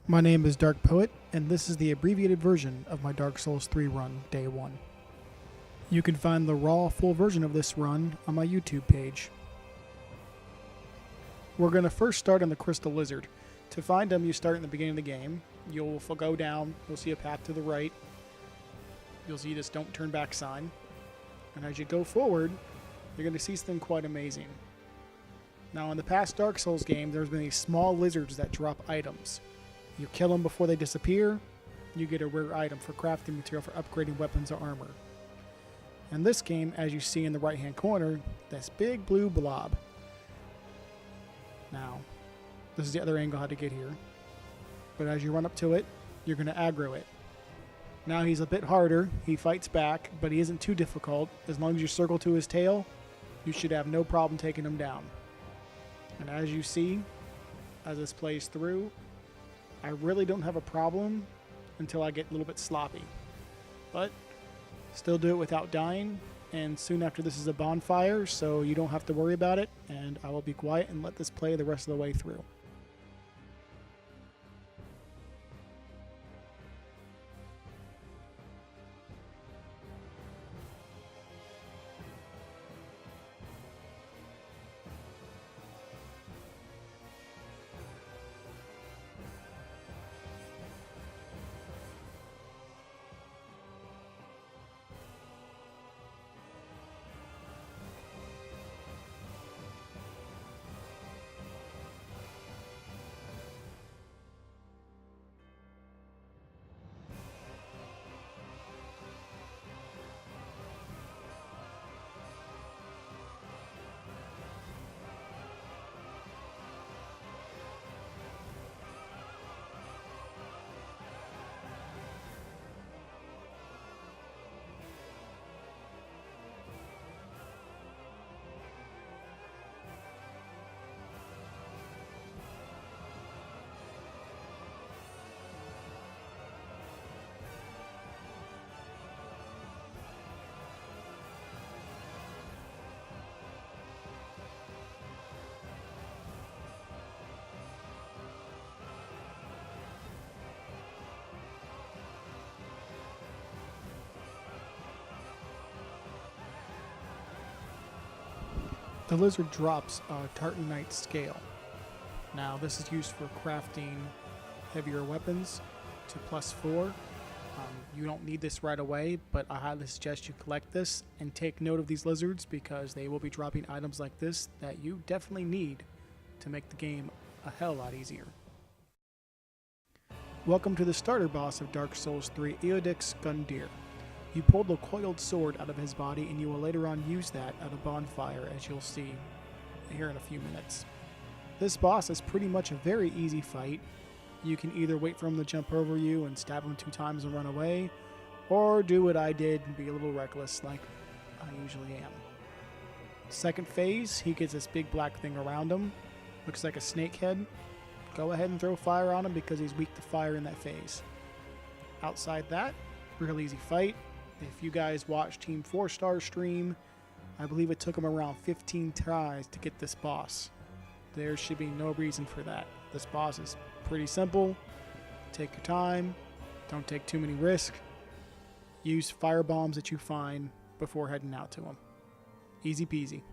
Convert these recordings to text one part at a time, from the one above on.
My name is Dark Poet, and this is the abbreviated version of my Dark Souls 3 run, Day 1. You can find the raw, full version of this run on my YouTube page. We're going to first start on the Crystal Lizard. To find him, you start in the beginning of the game. You'll go down, you'll see a path to the right. You'll see this don't turn back sign. And as you go forward, you're going to see something quite amazing. Now, in the past Dark Souls game, there's been these small lizards that drop items. You kill them before they disappear, you get a rare item for crafting material for upgrading weapons or armor. In this game, as you see in the right hand corner, this big blue blob. Now, this is the other angle how to get here. But as you run up to it, you're going to aggro it. Now he's a bit harder, he fights back, but he isn't too difficult. As long as you circle to his tail, you should have no problem taking him down. And as you see, as this plays through, I really don't have a problem until I get a little bit sloppy. But still do it without dying, and soon after this is a bonfire, so you don't have to worry about it, and I will be quiet and let this play the rest of the way through. The lizard drops a Tartanite scale. Now this is used for crafting heavier weapons to +4. You don't need this right away, but I highly suggest you collect this and take note of these lizards because they will be dropping items like this that you definitely need to make the game a hell lot easier. Welcome to the starter boss of Dark Souls 3, Eodix Gundyr. You pulled the coiled sword out of his body, and you will later on use that at a bonfire, as you'll see here in a few minutes. This boss is pretty much a very easy fight. You can either wait for him to jump over you and stab him 2 times and run away, or do what I did and be a little reckless like I usually am. Second phase, he gets this big black thing around him. Looks like a snake head. Go ahead and throw fire on him because he's weak to fire in that phase. Outside that, real easy fight. If you guys watch Team 4-Star stream, I believe it took him around 15 tries to get this boss. There should be no reason for that. This boss is pretty simple. Take your time. Don't take too many risks. Use fire bombs that you find before heading out to him. Easy peasy.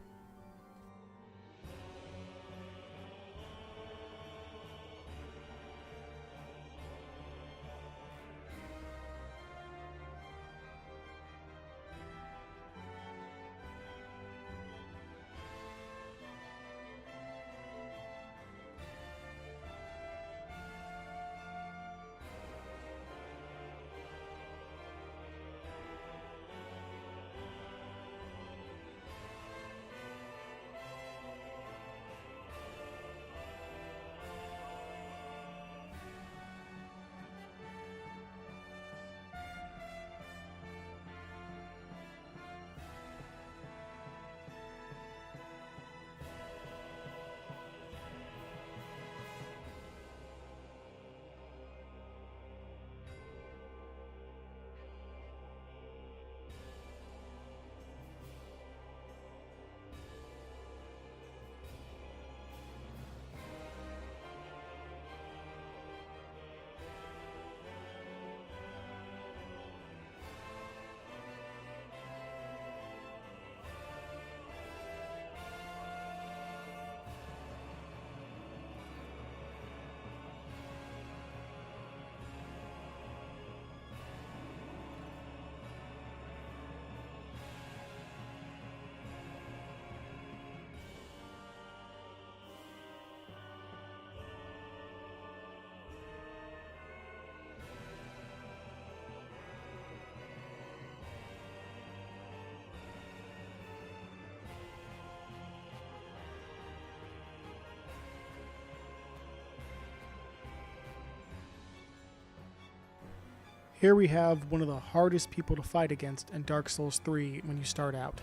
Here we have one of the hardest people to fight against in Dark Souls 3 when you start out.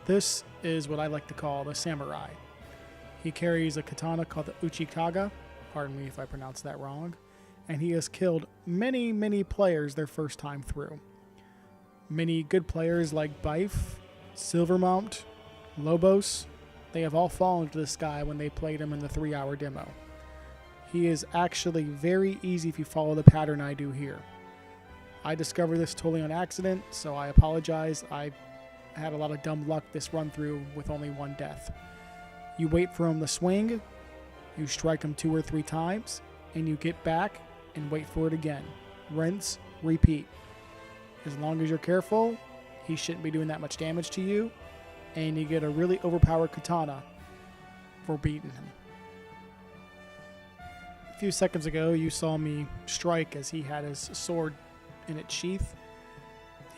This is what I like to call the samurai. He carries a katana called the Uchikaga, pardon me if I pronounced that wrong, and he has killed many players their first time through. Many good players like Bife, Silvermount, Lobos, they have all fallen to this guy when they played him in the 3-hour demo. He is actually very easy if you follow the pattern I do here. I discovered this totally on accident, so I apologize. I had a lot of dumb luck this run through with only one death. You wait for him to swing, you strike him 2 or 3 times, and you get back and wait for it again. Rinse, repeat. As long as you're careful, he shouldn't be doing that much damage to you, and you get a really overpowered katana for beating him. A few seconds ago, you saw me strike as he had his sword in its sheath.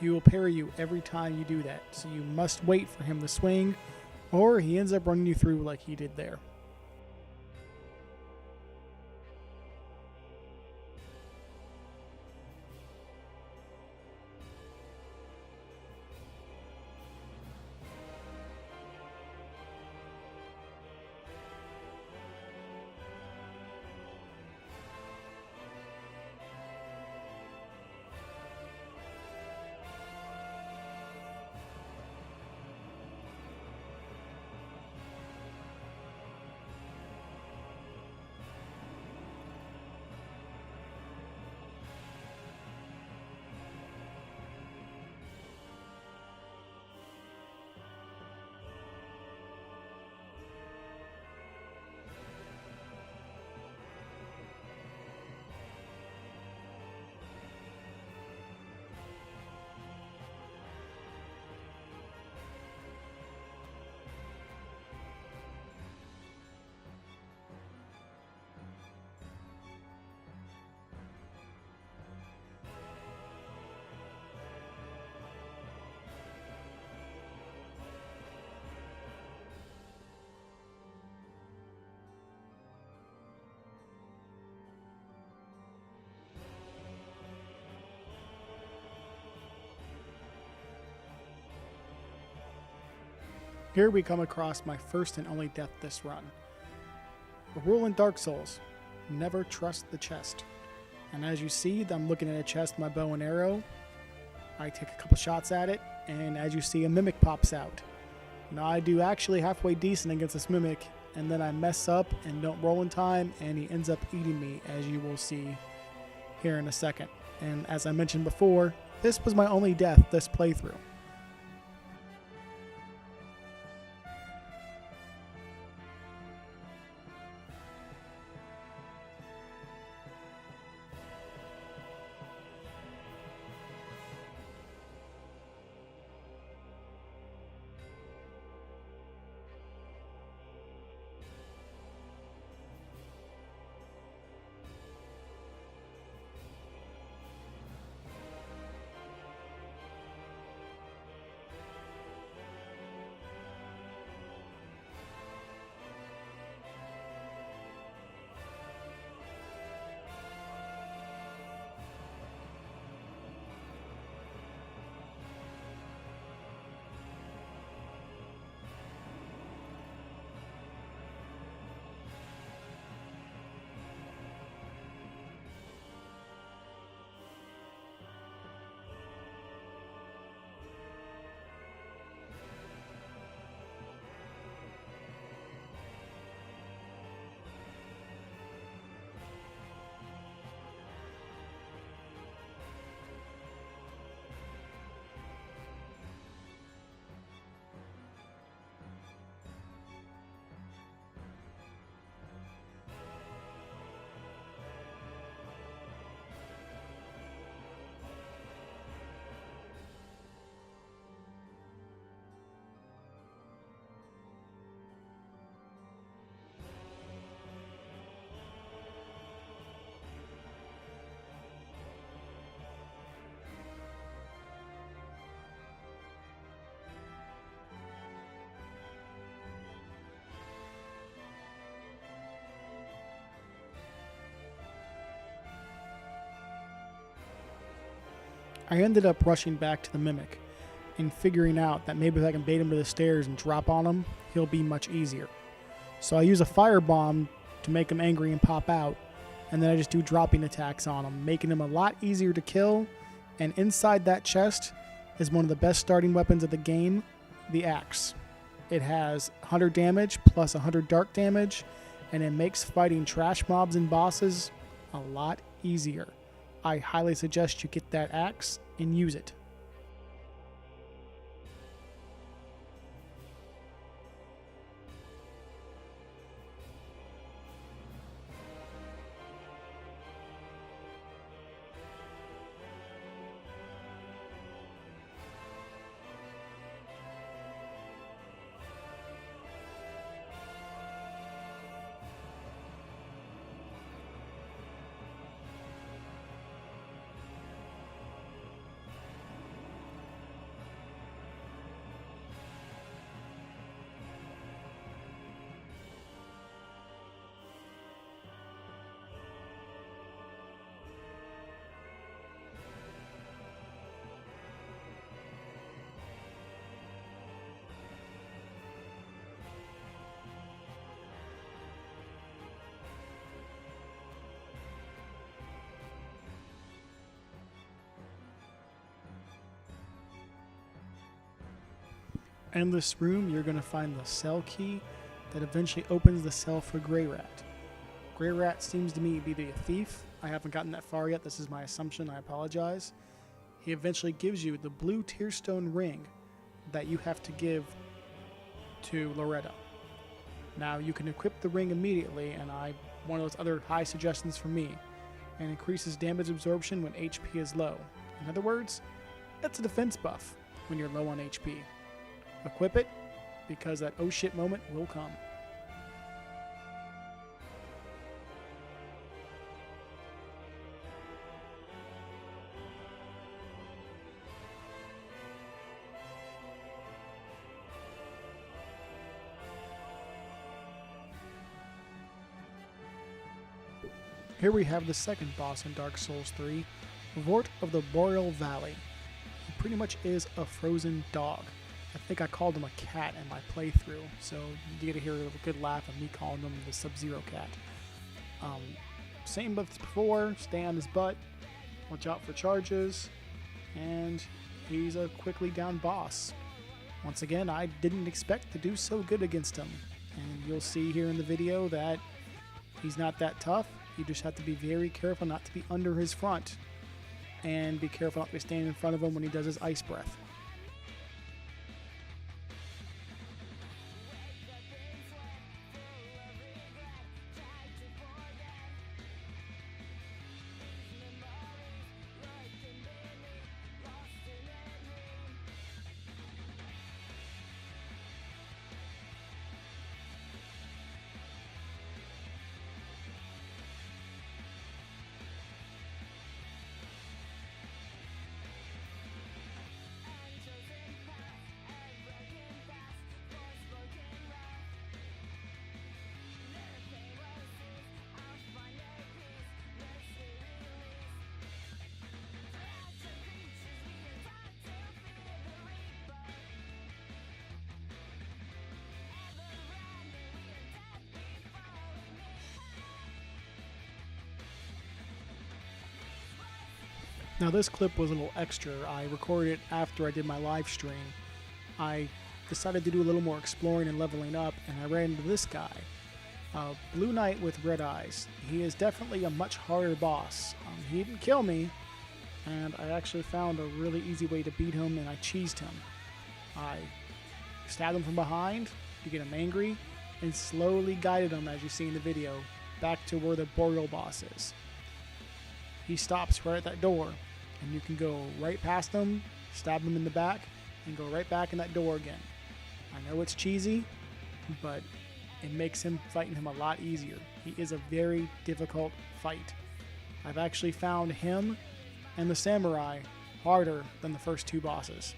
He will parry you every time you do that, so you must wait for him to swing, or he ends up running you through like he did there. Here we come across my first and only death this run. The rule in Dark Souls, never trust the chest. And as you see, I'm looking at a chest with my bow and arrow. I take a couple shots at it, and as you see, a mimic pops out. Now I do actually halfway decent against this mimic, and then I mess up and don't roll in time, and he ends up eating me, as you will see here in a second. And as I mentioned before, this was my only death this playthrough. I ended up rushing back to the Mimic and figuring out that maybe if I can bait him to the stairs and drop on him, he'll be much easier. So I use a firebomb to make him angry and pop out, and then I just do dropping attacks on him, making him a lot easier to kill. And inside that chest is one of the best starting weapons of the game, the axe. It has 100 damage plus 100 dark damage, and it makes fighting trash mobs and bosses a lot easier. I highly suggest you get that axe and use it. In this room, you're going to find the cell key that eventually opens the cell for Grey Rat. Grey Rat seems to me to be a thief. I haven't gotten that far yet. This is my assumption. I apologize. He eventually gives you the blue tearstone ring that you have to give to Loretta. Now, you can equip the ring immediately, and one of those other high suggestions for me, and increases damage absorption when HP is low. In other words, it's a defense buff when you're low on HP. Equip it, because that oh shit moment will come. Here we have the second boss in Dark Souls 3, Vort of the Boreal Valley. He pretty much is a frozen dog. I think I called him a cat in my playthrough, so you get to hear a good laugh of me calling him the Sub-Zero cat. Same as before, stay on his butt, watch out for charges, and he's a quickly down boss. Once again, I didn't expect to do so good against him, and you'll see here in the video that he's not that tough. You just have to be very careful not to be under his front, and be careful not to stand in front of him when he does his ice breath. Now this clip was a little extra. I recorded it after I did my live stream. I decided to do a little more exploring and leveling up, and I ran into this guy. Blue Knight with red eyes. He is definitely a much harder boss. He didn't kill me, and I actually found a really easy way to beat him, and I cheesed him. I stabbed him from behind to get him angry, and slowly guided him, as you see in the video, back to where the Boreal boss is. He stops right at that door, and you can go right past him, stab him in the back, and go right back in that door again. I know it's cheesy, but it makes fighting him a lot easier. He is a very difficult fight. I've actually found him and the samurai harder than the first two bosses.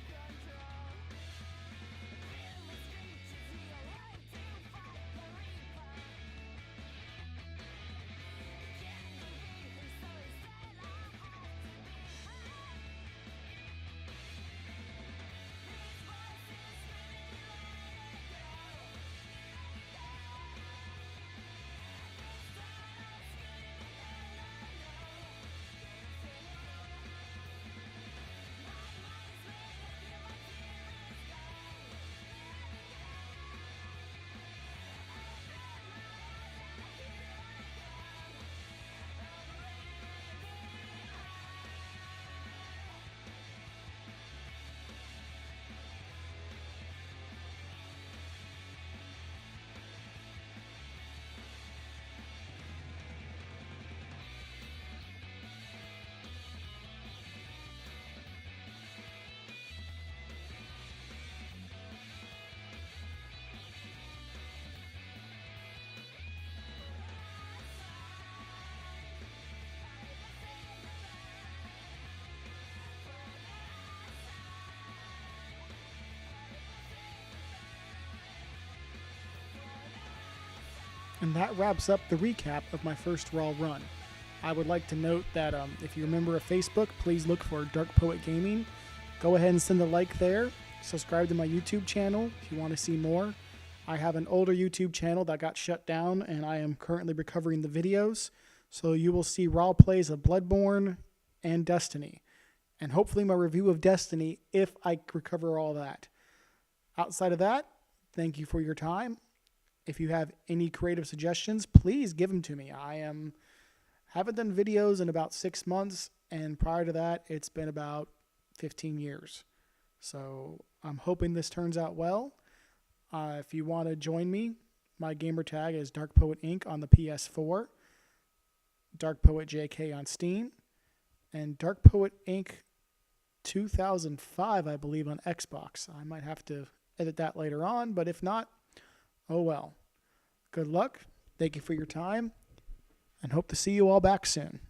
And that wraps up the recap of my first Raw run. I would like to note that if you're a member of Facebook, please look for Dark Poet Gaming. Go ahead and send a like there. Subscribe to my YouTube channel if you want to see more. I have an older YouTube channel that got shut down, and I am currently recovering the videos. So you will see Raw plays of Bloodborne and Destiny. And hopefully my review of Destiny if I recover all that. Outside of that, thank you for your time. If you have any creative suggestions, please give them to me. Haven't done videos in about 6 months, and prior to that, it's been about 15 years. So I'm hoping this turns out well. If you want to join me, my gamer tag is Dark Poet Inc. on the PS4, Dark Poet JK on Steam, and Dark Poet Inc. 2005, I believe, on Xbox. I might have to edit that later on, but if not, oh well. Good luck. Thank you for your time, and hope to see you all back soon.